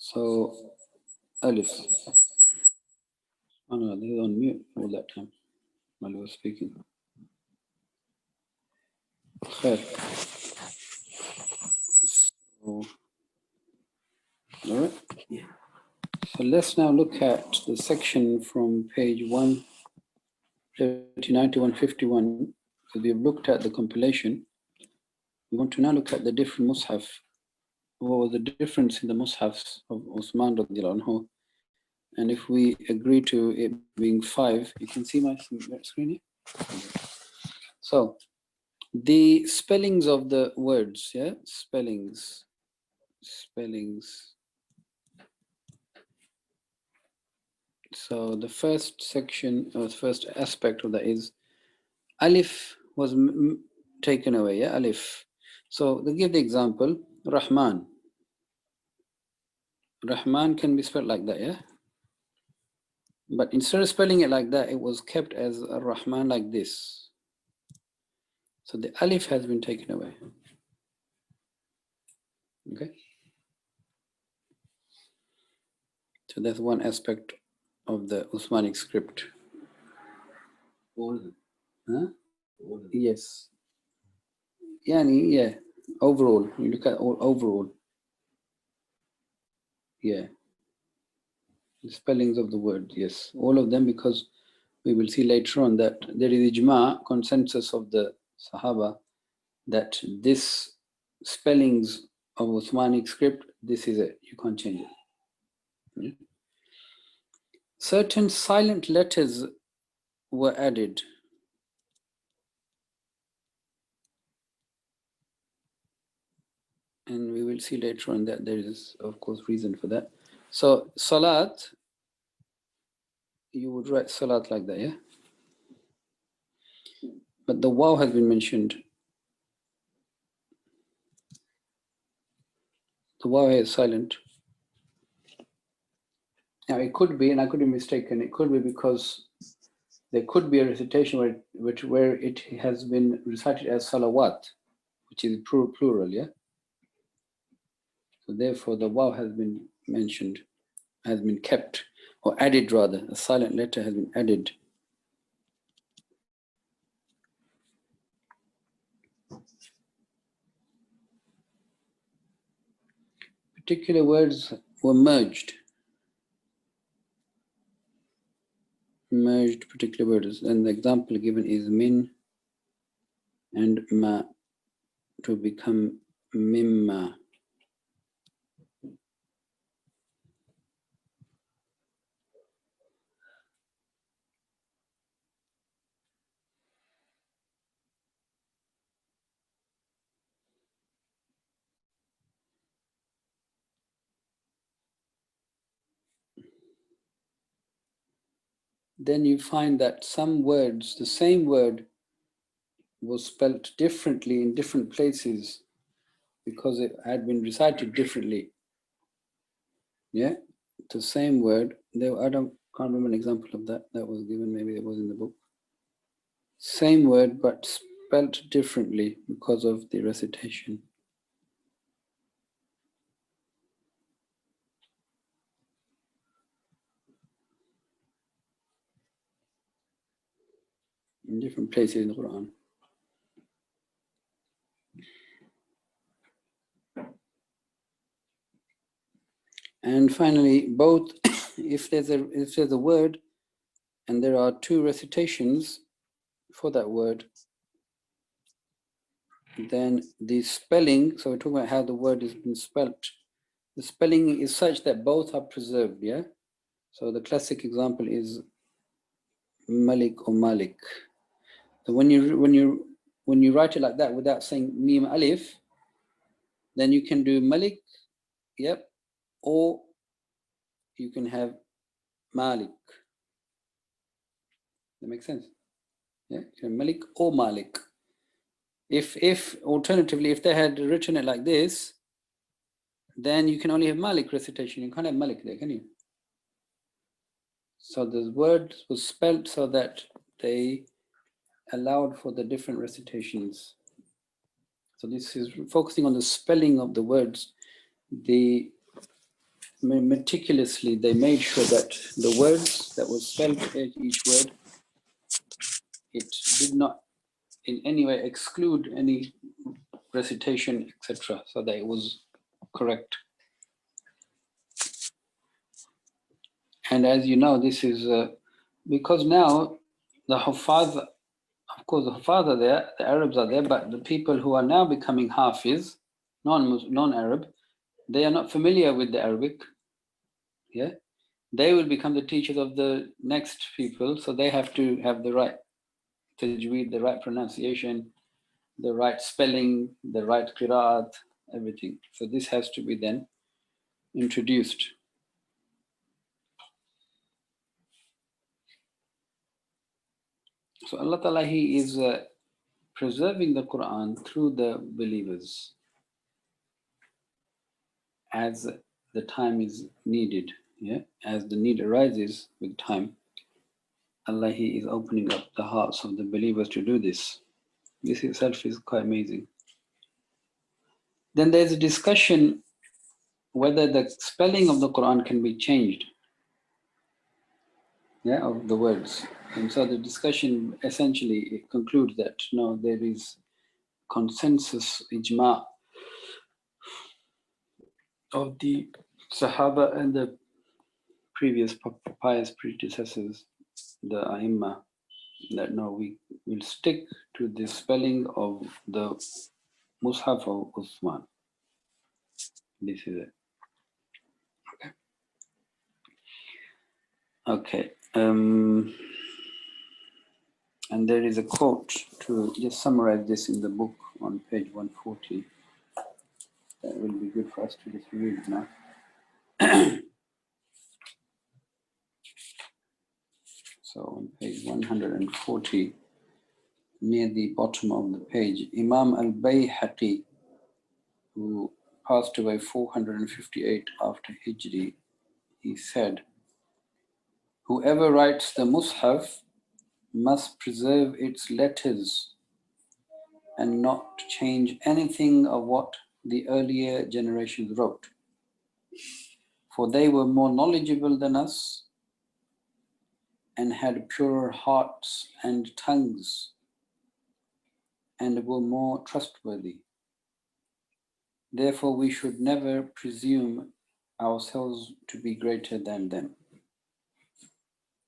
So Alif. Oh no, they were on mute all that time while we were speaking. Khair. So, all right. Yeah. So let's now look at the section from page 139 to 151. So we have looked at the compilation. We want to now look at the different mushaf. What was the difference in the mushafs of Uthman radiallahu anhu? And if we agree to it being 5, you can see my screen here. So the spellings of the words, yeah, spellings. So the first section or the first aspect of that is Alif was taken away, yeah, Alif. So they give the example, Rahman. Rahman can be spelled like that, yeah. But instead of spelling it like that, it was kept as a Rahman like this. So the Alif has been taken away. Okay. So that's one aspect of the Uthmanic script. All of them. Huh? All of them. Yes. Yeah. Overall, you look at all overall. Yeah. The spellings of the word, yes. All of them, because we will see later on that there is ijma, consensus of the Sahaba, that this spellings of Uthmanic script, this is it. You can't change it. Yeah. Certain silent letters were added. And we will see later on that there is, of course, reason for that. So, Salat, you would write Salat like that, yeah? But the waw has been mentioned. The waw is silent. Now, it could be, and I could be mistaken, it could be because there could be a recitation where it has been recited as salawat, which is plural, yeah? So therefore, the waw has been mentioned, has been kept, or added rather. A silent letter has been added. Particular words were merged. Merged particular words. And the example given is min and ma to become mimma. Then you find that some words, the same word, was spelt differently in different places because it had been recited differently. Yeah, the same word. Can't remember an example of that was given. Maybe it was in the book. Same word, but spelt differently because of the recitation. In different places in the Quran. And finally, both, if there's a word and there are two recitations for that word, then the spelling, so we're talking about how the word has been spelt. The spelling is such that both are preserved, yeah? So the classic example is Malik or Malik. So when you write it like that without saying Mim Alif, then you can do Malik, yep, or you can have Malik. That makes sense? Yeah, Malik or Malik. If alternatively, if they had written it like this, then you can only have Malik recitation. You can't have Malik there, can you? So the word was spelt so that they allowed for the different recitations. So this is focusing on the spelling of the words. The meticulously, they made sure that the words that was spelled each word, it did not in any way exclude any recitation, etc., so that it was correct. And as you know, this is because now the Hufaz, of course, the Hufaz are there, the Arabs are there, but the people who are now becoming Hafiz, non-Arab, they are not familiar with the Arabic. Yeah, they will become the teachers of the next people, so they have to have the right tajweed, the right pronunciation, the right spelling, the right qira'at, everything. So this has to be then introduced. So Allah Ta'ala, He is preserving the Quran through the believers as the time is needed. Yeah, as the need arises with time, Allah, He is opening up the hearts of the believers to do this. This itself is quite amazing. Then there's a discussion whether the spelling of the Quran can be changed, yeah, of the words. And so the discussion essentially concludes that no, there is consensus, ijma' of the Sahaba and the previous pious predecessors, the Aimma, that no, we will stick to the spelling of the Mus'haf of Uthman. This is it. Okay. And there is a quote to just summarize this in the book on page 140. That will be good for us to just read now. So on page 140, near the bottom of the page, Imam al-Bayhaqi, who passed away 458 after Hijri, he said, whoever writes the Mus'haf must preserve its letters and not change anything of what the earlier generations wrote. For they were more knowledgeable than us and had purer hearts and tongues and were more trustworthy. Therefore, we should never presume ourselves to be greater than them.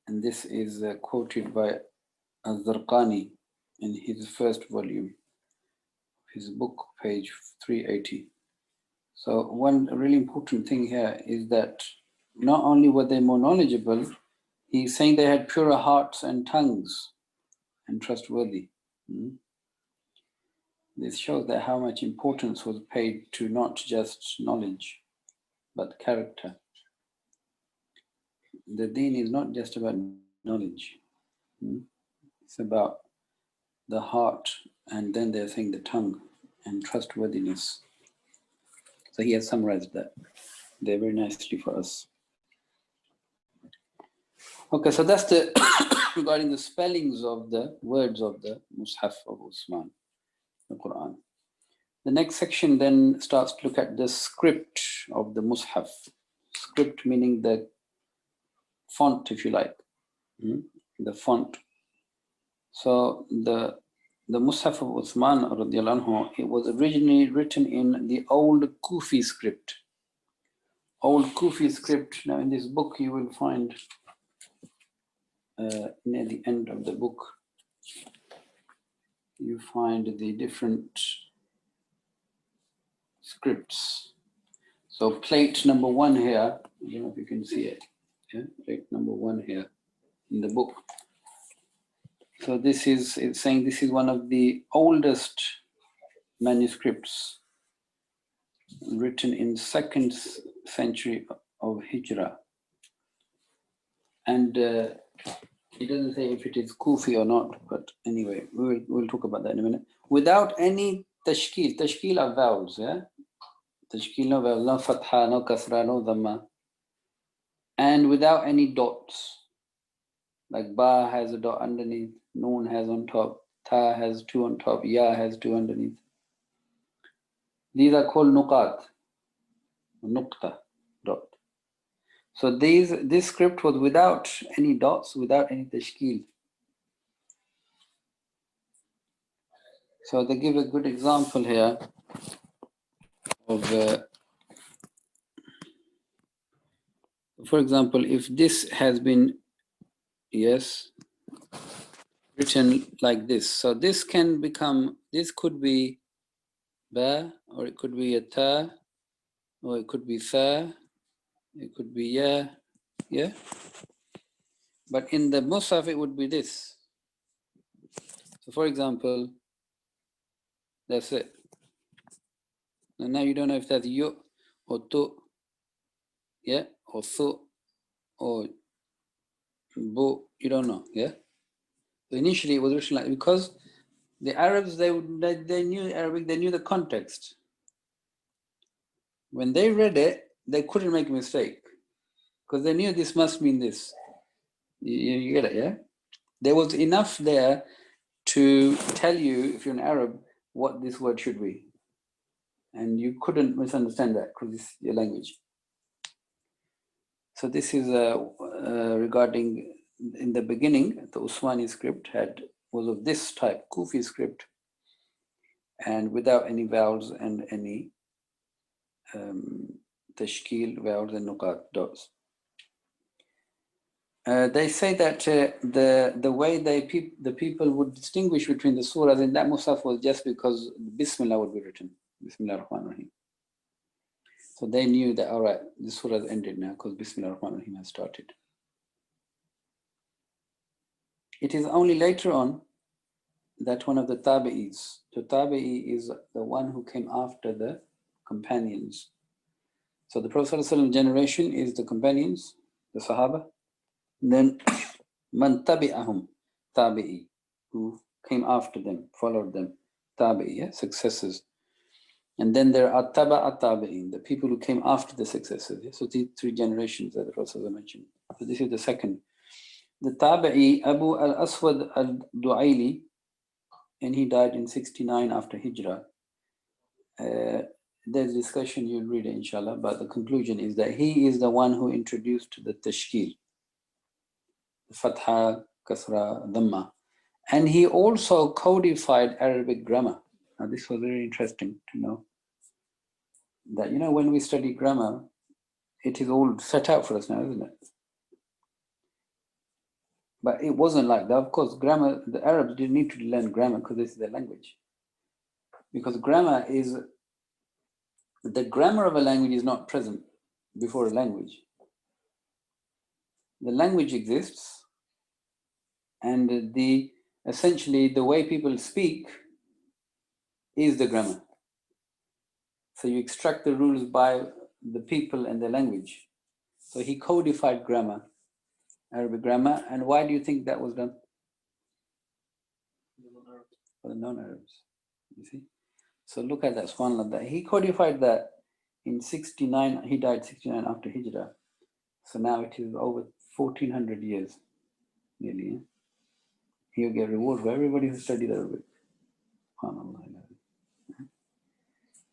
And this is quoted by Al-Zarqani in his first volume, his book, page 380. So one really important thing here is that not only were they more knowledgeable, he's saying they had purer hearts and tongues and trustworthy. This shows that how much importance was paid to not just knowledge, but character. The deen is not just about knowledge. It's about the heart, and then they're saying the tongue and trustworthiness. So he has summarized that there very nicely for us. Okay, so that's the regarding the spellings of the words of the Mus'haf of Uthman, the Quran. The next section then starts to look at the script of the Mus'haf. Script meaning the font, if you like, the font. So the Mus'haf of Uthman radiallahu anhu, it was originally written in the old Kufi script. Old Kufi script. Now in this book you will find near the end of the book, you find the different scripts. So plate number 1 here, I don't know if you can see it. Yeah, plate number 1 here in the book. So this is, it's saying this is one of the oldest manuscripts written in 2nd century of Hijrah. And it doesn't say if it is Kufi or not, but anyway, we'll talk about that in a minute. Without any tashkil. Tashkil are vowels, yeah? Tashkil, no vowels, no fatha, no kasra, no dhamma. And without any dots. Like ba has a dot underneath, noon has on top, ta has 2 on top, ya has 2 underneath. These are called nuqat, nuqta, dot. So this script was without any dots, without any tashkil. So they give a good example here of, for example, if this has been, yes, written like this. So this can become, this could be ba, or it could be a ta, or it could be tha, it could be ya, yeah. But in the Musaf, it would be this. So for example, that's it. And now you don't know if that's yu or tu, yeah, or thu, or bu, you don't know, yeah. So initially it was written like, because the Arabs, they knew Arabic, they knew the context. When they read it, they couldn't make a mistake because they knew this must mean this. You get it, yeah? There was enough there to tell you, if you're an Arab, what this word should be. And you couldn't misunderstand that because it's your language. So this is regarding, in the beginning, the Usmani script was of this type, Kufi script, and without any vowels and any tashkil, vowels and nuqat, dots. They say that the way the people would distinguish between the surahs in that Musaf was just because Bismillah would be written. Bismillah ar-Rahman ar-Rahim. So they knew that, all right, the surah has ended now because Bismillah ar-Rahman ar-Rahim has started. It is only later on that one of the tabi'is, the tabi'i is the one who came after the companions. So the Prophet ﷺ generation is the companions, the Sahaba. Then man tabi'ahum, tabi'i, who came after them, followed them, tabi'i, yeah, successors. And then there are taba'a tabi'in, the people who came after the successors. Yeah? So the three generations that the Prophet mentioned. So this is the second. The tabi'i, Abu al-Aswad al-Du'ayli, and he died in 69 after Hijrah. There's discussion, you'll read it inshallah, but the conclusion is that he is the one who introduced the tashkil, fatha, kasra, dhamma. And he also codified Arabic grammar. Now this was very interesting to know. That, you know, when we study grammar, it is all set out for us now, isn't it? But it wasn't like that. Of course, grammar, the Arabs didn't need to learn grammar because this is their language. Because grammar is, the grammar of a language is not present before a language. The language exists, and essentially the way people speak is the grammar. So you extract the rules by the people and their language. So he codified grammar, Arabic grammar. And why do you think that was done? For the non-Arabs, you see. So look at that, subhanAllah, that he codified that in 69, he died 69 after Hijrah. So now it is over 1400 years, nearly. Yeah? He'll get reward for everybody who studied Arabic. SubhanAllah.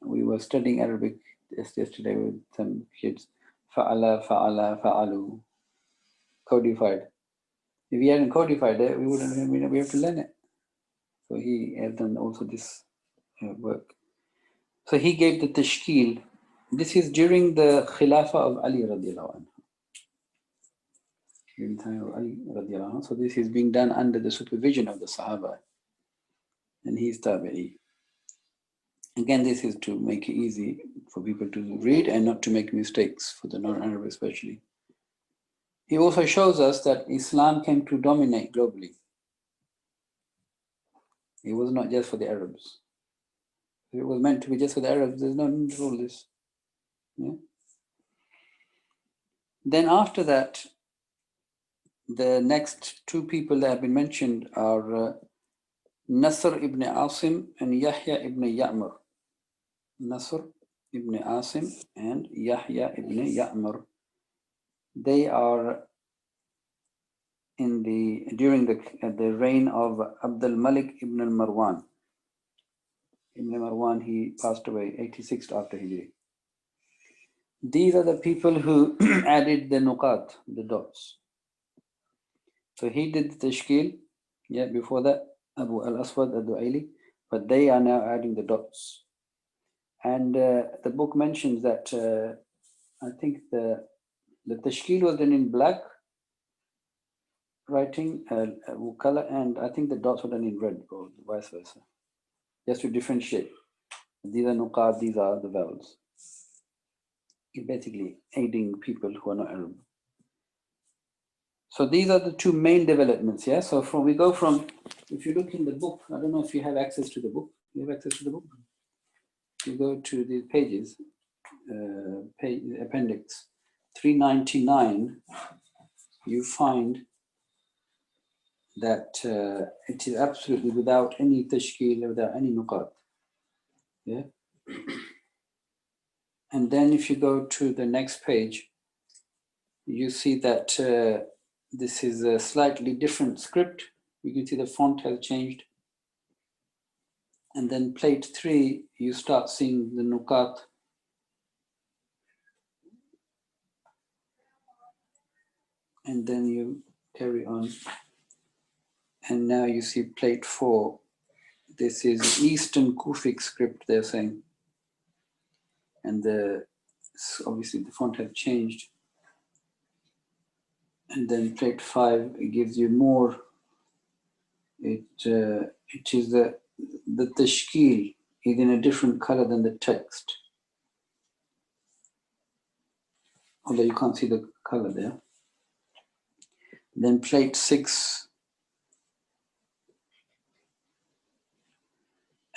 We were studying Arabic just yesterday with some kids. Fa'ala, fa'ala, fa'alu. Codified. If he hadn't codified it, we have to learn it. So he has done also this work. So he gave the tashkil. This is during the Khilafah of Ali radiallahu anhu. During the time of Ali radiallahu anhu. So this is being done under the supervision of the Sahaba. And he's tabi'i. Again, this is to make it easy for people to read and not to make mistakes, for the non-Arab especially. He also shows us that Islam came to dominate globally. It was not just for the Arabs. If it was meant to be just for the Arabs, there's no need for all this. Yeah? Then after that, the next two people that have been mentioned are Nasr ibn Asim and Yahya ibn Ya'mur. Nasr ibn Asim and Yahya ibn Ya'mur. They are during the reign of Abdul Malik ibn al-Marwan. Ibn Marwan, he passed away 86 after Hijri. These are the people who added the nuqat, the dots. So he did the tashkil, yeah, before that, Abu al-Aswad al-Du'ayli, but they are now adding the dots. And the book mentions that I think the tashkil was done in black writing, color, and I think the dots were done in red, or vice versa, just to differentiate. These are nuqat, these are the vowels. It's basically aiding people who are not Arab. So these are the two main developments, yeah? So we go from, if you look in the book, I don't know if you have access to the book. You have access to the book? You go to the pages, appendix 399, you find that it is absolutely without any tashkil, without any nuqat. Yeah. And then if you go to the next page, you see that this is a slightly different script. You can see the font has changed. And then plate 3, you start seeing the nuqat. And then you carry on. And now you see plate 4. This is Eastern Kufic script, they're saying. And obviously the font has changed. And then plate 5, it gives you more. It is the tashkil is in a different color than the text. Although you can't see the color there. Then plate 6.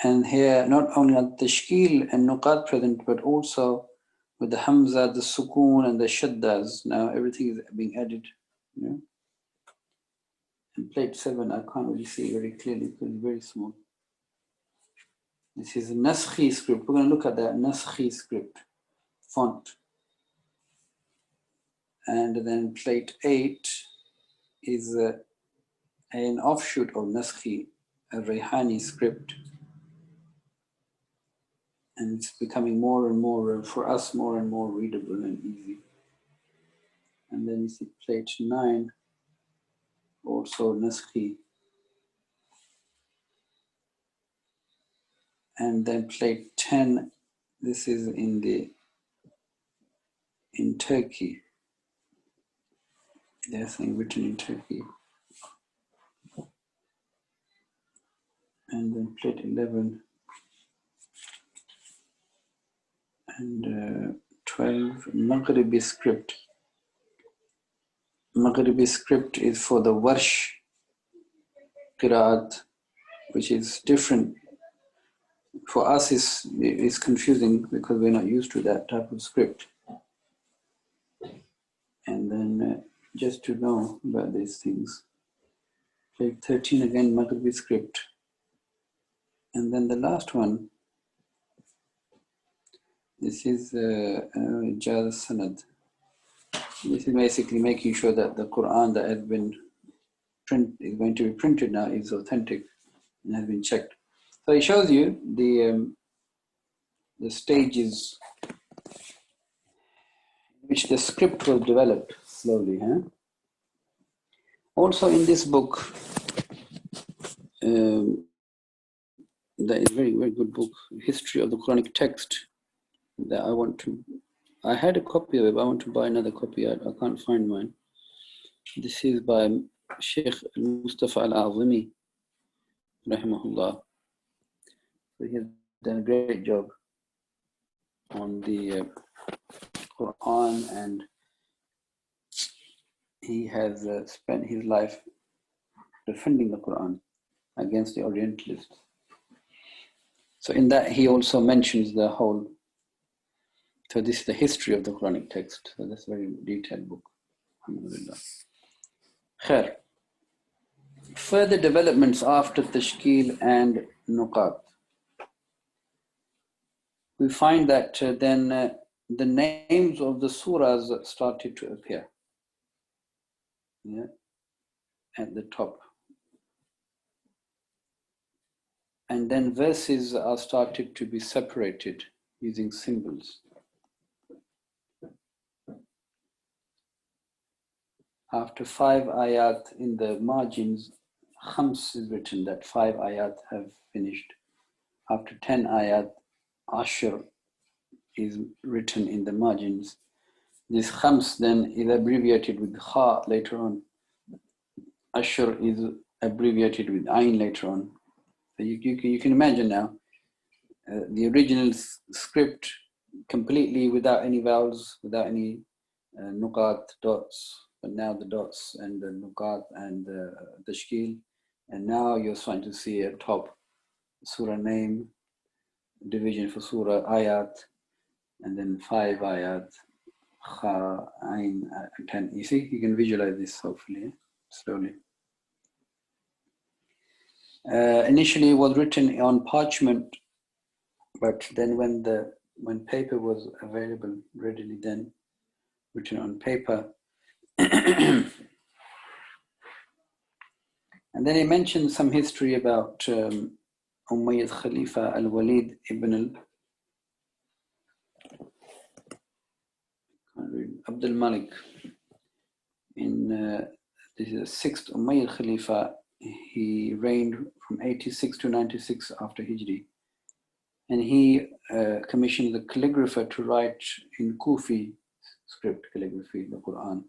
And here, not only are tashkil and nuqat present, but also with the hamza, the sukoon, and the shaddas. Now everything is being added. Yeah? And plate 7, I can't really see very clearly because it's very small. This is a Naskhi script. We're going to look at that Naskhi script font. And then plate 8 is an offshoot of Naskhi, a Rayhani script. And it's becoming more and more, for us, more and more readable and easy. And then you see plate 9, also Naskhi. And then plate 10, this is in Turkey. They're saying written in Turkey. And then plate 11 and 12, Maghribi script. Maghribi script is for the Warsh Qiraat, which is different. For us, it's confusing because we're not used to that type of script. And then just to know about these things. Plate 13 again, Maghribi script. And then the last one, this is Ijaz Sanad. This is basically making sure that the Quran that has been is going to be printed now is authentic and has been checked. So it shows you the stages in which the script was developed slowly. Huh? Also in this book, that is a very, very good book, History of the Quranic Text, that I had a copy of it, but I want to buy another copy. I can't find mine. This is by Sheikh Mustafa Al-Azimi, rahimahullah. So he has done a great job on the Quran, and he has spent his life defending the Quran against the Orientalists. So in that he also mentions the whole, so this is the history of the Quranic text. So that's a very detailed book. Alhamdulillah. Khair. Further developments after Tashkil and Nuqat. We find that then the names of the surahs started to appear, yeah, at the top. And then verses are started to be separated using symbols. after 5 ayat in the margins, khams is written, that 5 ayat have finished. After 10 ayat, ashr is written in the margins. This khams then is abbreviated with kha later on. Ashr is abbreviated with ayn later on. So you can imagine now, the original script completely without any vowels, without any nuqat, dots, but now the dots and the nuqat and the tashkil, and now you're starting to see at top surah name, division for surah, ayat, and then 5 ayat, kha, ayn, 10. You see, you can visualize this hopefully, slowly. Initially it was written on parchment, but then when paper was available readily, then written on paper. And then he mentioned some history about Umayyad Khalifa al-Walid ibn Abdul Malik. This is the 6th Umayyad Khalifa. He reigned from 86 to 96 after Hijri. And he commissioned the calligrapher to write in Kufi script calligraphy, the Quran.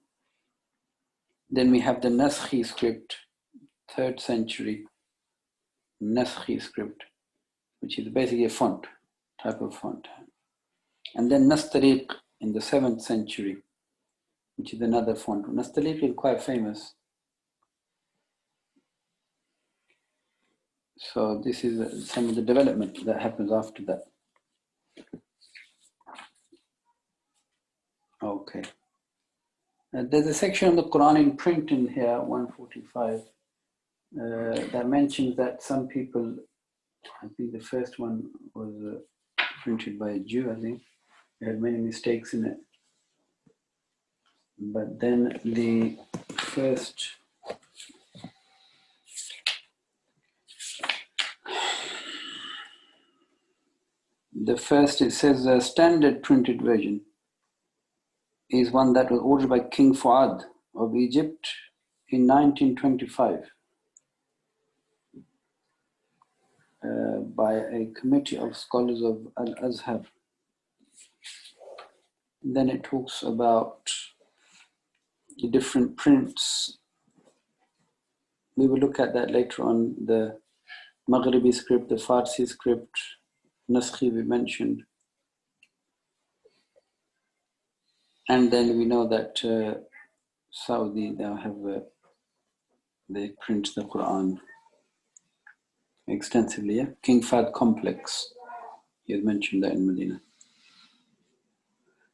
Then we have the Naskhi script, 3rd century Naskhi script, which is basically a font, type of font. And then Nastariq in the 7th century, which is another font. Nastariq is quite famous. So this is some of the development that happens after that. Okay. There's a section on the Quran in print in here, 145, that mentions that some people, I think the first one was printed by a Jew, I think. It had many mistakes in it. But then the first, it says the standard printed version is one that was ordered by King Fuad of Egypt in 1925 by a committee of scholars of Al-Azhar. Then it talks about the different prints. We will look at that later on, the Maghribi script, the Farsi script, Naskhi we mentioned. And then we know that Saudi now have, they print the Quran extensively. Yeah? King Fahd complex, he had mentioned that in Medina.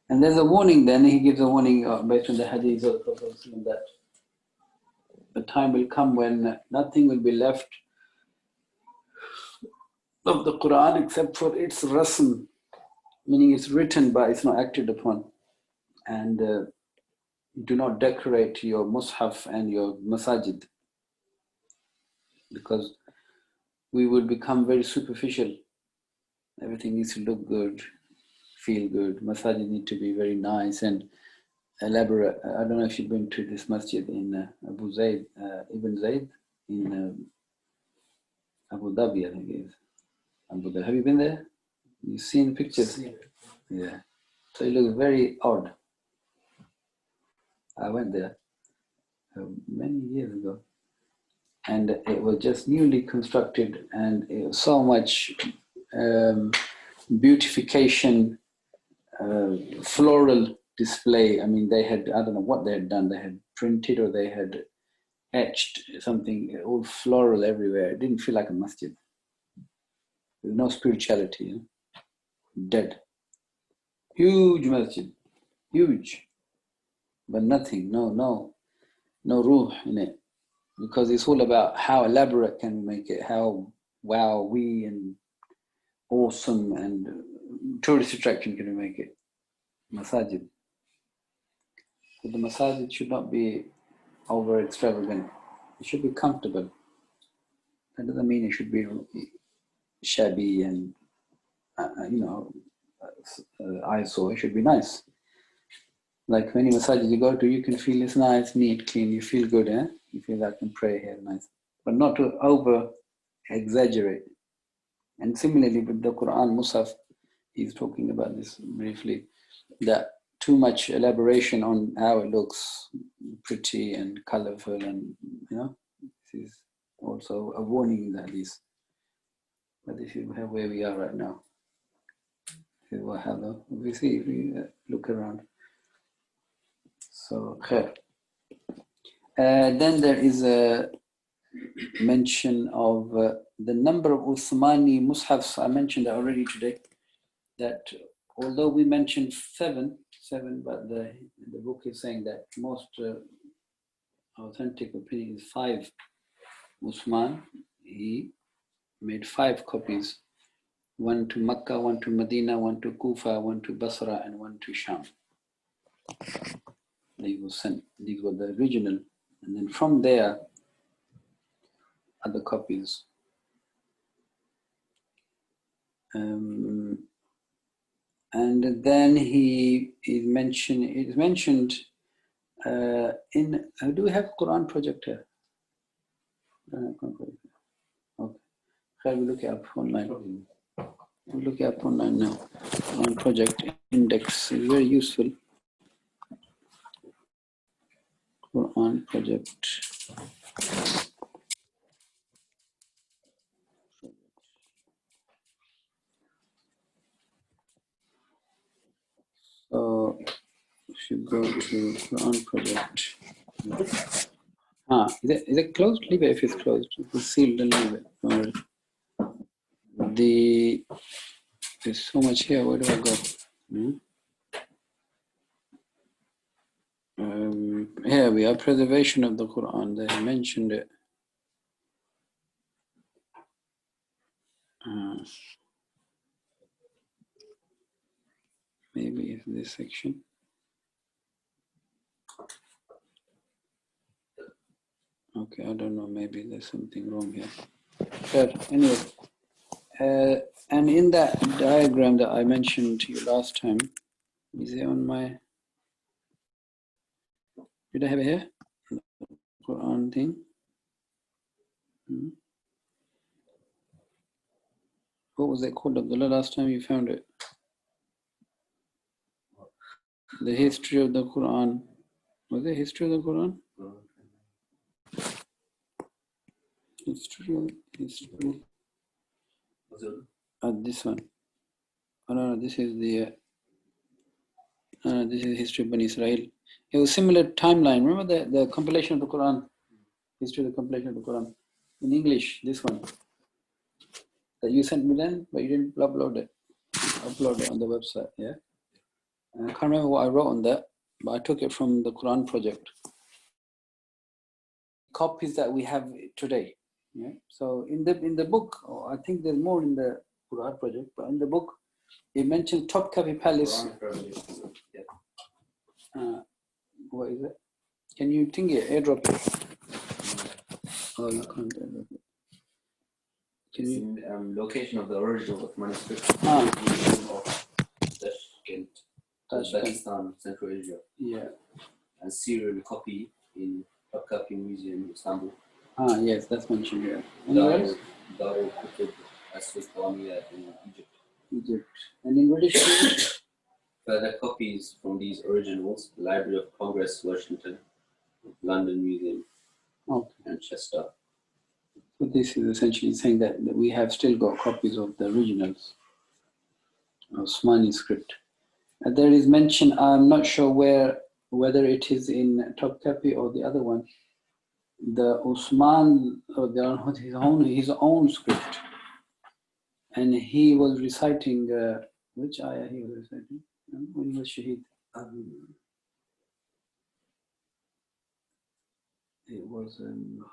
And there's a warning then, he gives a warning based on the hadith of the Prophet that the time will come when nothing will be left of the Quran except for its rasm, meaning it's written but it's not acted upon. And do not decorate your mushaf and your masajid, because we will become very superficial. Everything needs to look good, feel good. Masajid need to be very nice and elaborate. I don't know if you've been to this masjid in Abu Zaid, Ibn Zaid in Abu Dhabi, I think it is. Abu Dhabi. Have you been there? You've seen pictures? Yeah. So it looks very odd. I went there many years ago, and it was just newly constructed, and it was so much beautification, floral display. I mean, they had, I don't know what they had done. They had printed or they had etched something, all floral everywhere. It didn't feel like a masjid. There's no spirituality, you know? Dead. Huge masjid, huge, but nothing, no ruh in it, because it's all about how elaborate can we make it, how wow-we and awesome and tourist attraction can we make it. Masajid. But the masajid should not be over extravagant. It should be comfortable. That doesn't mean it should be shabby and ISO. It should be nice. Like many massages you go to, you can feel it's nice, neat, clean. You feel good, eh? You feel I can pray here, nice, but not to over exaggerate. And similarly with the Quran Musaf, he's talking about this briefly, that too much elaboration on how it looks pretty and colorful, and this is also a warning in the hadith. But this is where we are right now. This is what happened. We see if we look around. So, khair. Then there is a mention of the number of Uthmani Mushafs. I mentioned already today that although we mentioned seven, but the book is saying that most authentic opinion is 5. Uthman, he made 5 copies, 1 to Makkah, 1 to Medina, 1 to Kufa, 1 to Basra, and 1 to Sham. They were sent. These were the original, and then from there, other copies. And then it's mentioned in. Do we have Quran project here? Okay. We look up online. We look up online now. Quran project index is very useful. Quran project. So we should go to Quran project. Is it closed? Leave it if it's closed. If it's sealed, then leave it. Don't worry. There's so much here. Where do I go? Here we are. Preservation of the Quran. They mentioned it. Maybe it's this section. Okay, I don't know. Maybe there's something wrong here. But anyway, and in that diagram that I mentioned to you last time, is it on my? Did I have it here? Quran thing. What was it called, Abdullah? Last time you found it. The history of the Quran. Was it history of the Quran? History. This one. Oh no, this is the. This is history of Bani Israel. It was similar timeline. Remember the compilation of the Quran, history of the compilation of the Quran in English. This one that you sent me then, but you didn't upload it. Upload it on the website. Yeah. And I can't remember what I wrote on that, but I took it from the Quran project. Copies that we have today. Yeah. So in the book, I think there's more in the Quran project, but in the book, it mentions Topkapi Palace. What is it? Can you think it? Airdrop it. Oh, you can't airdrop it. Can you? Location of the original of manuscript of Tashkent, Uzbekistan, Central Asia. Yeah. And serial copy in Topkapi Museum, Istanbul. Yes, that's mentioned here. Anywhere else? Darul Kutub As-Sultaniya in Egypt. And in British? Further copies from these originals, Library of Congress, Washington, London Museum, and Chester. So this is essentially saying that we have still got copies of the originals of Osmani script. And there is mention, I'm not sure whether it is in Topkapi or the other one, the Usman, his own script. And he was reciting, which ayah he was reciting? When he was Shaheed. It was, and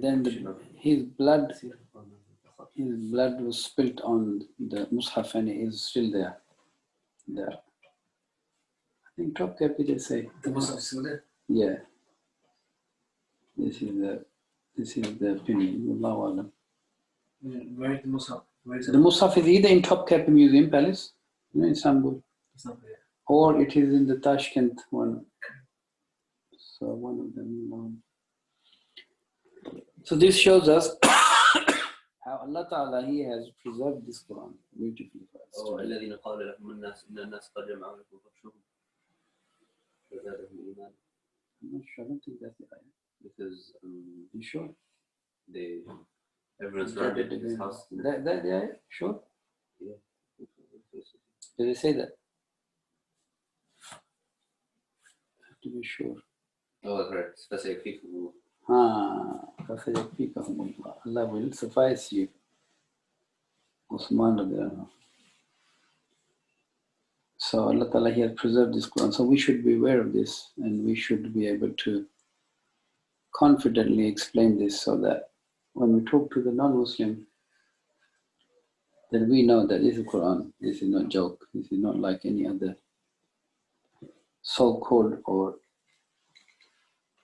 then his blood was spilt on the Mus'haf, and it is still there. I think Topkapi they say. The Mus'haf is still there? Yeah. This is the opinion. Wallahu alam. Where is the Musaf? Where is The Musaf is either in Topkapi Museum Palace, in Istanbul, It's not there. or it is in the Tashkent one. So one of them. So this shows us how Allah Ta'ala, He has preserved this Quran beautifully for us. أو الذين قال لهم الناس إن الناس قد جمعوا لكم فاخشوهم فزادهم إيمانا. I'm not sure, I don't think that's the ayah. Because You sure? everyone surrounded his house. That the ayah? Sure? Yeah. Did they say that? Have to be sure. Oh, that's right. فسيكفيكم الله. فَسَيَكْفِيكَهُمُ اللَّهُ. Allah will suffice you. Uthman radiallahu anhu. So Allah Ta'ala, He has preserved this Quran. So we should be aware of this, and we should be able to confidently explain this so that when we talk to the non-Muslim, then we know that this is Quran. This is not joke. This is not like any other so-called or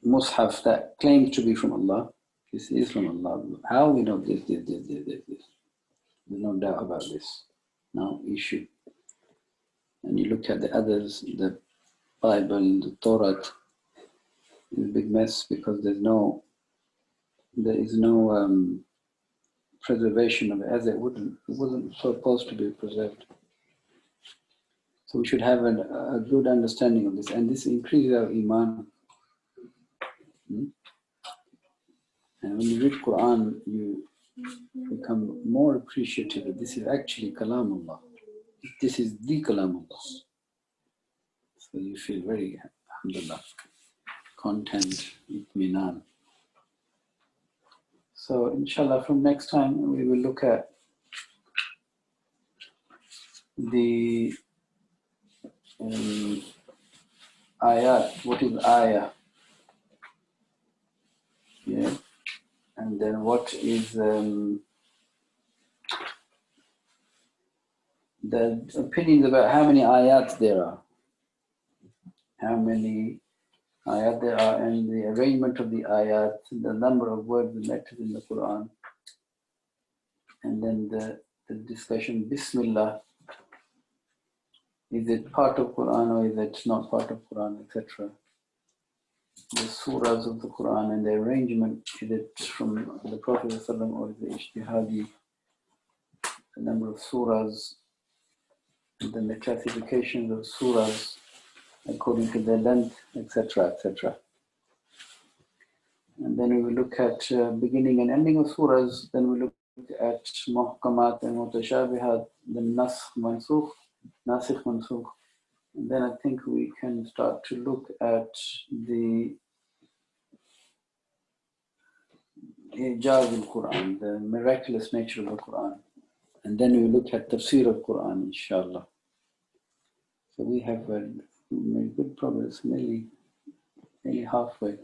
Mus'haf that claims to be from Allah. This is from Allah. How we know this. There's no doubt about this. No issue. And you look at the others, the Bible, the Torah, it's a big mess because there is no preservation of it, as it wasn't supposed to be preserved. So we should have a good understanding of this, and this increases our iman. And when you read Quran, you become more appreciative that this is actually Kalamullah. This is the Kalamullah. So you feel very, alhamdulillah, content, itminan. So inshallah, from next time we will look at the ayat. What is ayah? Yeah. And then what is the opinions about how many ayat there are. How many ayat there are, and the arrangement of the ayat, the number of words and letters in the Quran, and then the discussion, Bismillah, is it part of Quran or is it not part of Quran, etc. The surahs of the Quran and the arrangement, is it from the Prophet ﷺ or is it ijtihadi, the number of surahs, and then the classifications of surahs according to their length, etc., etc. And then we will look at beginning and ending of surahs. Then we look at muhkamat and mutashabihat, the nasikh mansukh. And then I think we can start to look at the ijaz al-Quran, the miraculous nature of the Quran. And then we look at tafsir of Quran, inshallah. So we have made good progress, nearly halfway.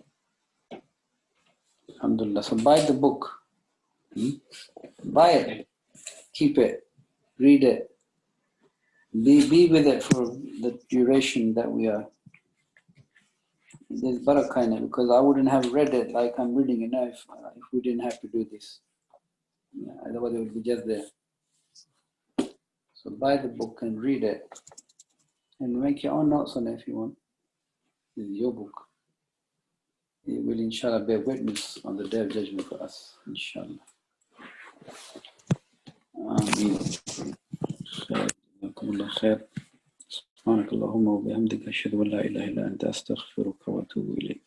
Alhamdulillah. So buy the book. Buy it. Keep it. Read it. Be with it for the duration that we are. There's barakah in it, because I wouldn't have read it like I'm reading it now if we didn't have to do this. Yeah, otherwise it would be just there. So buy the book and read it. And make your own notes on it if you want. This is your book. It will inshallah bear witness on the day of judgment for us, inshallah. Ameen. جزاكم الله خير. سبحانك اللهم وبحمدك أشهد أن لا إله إلا أنت أستغفرك وأتوب إليك.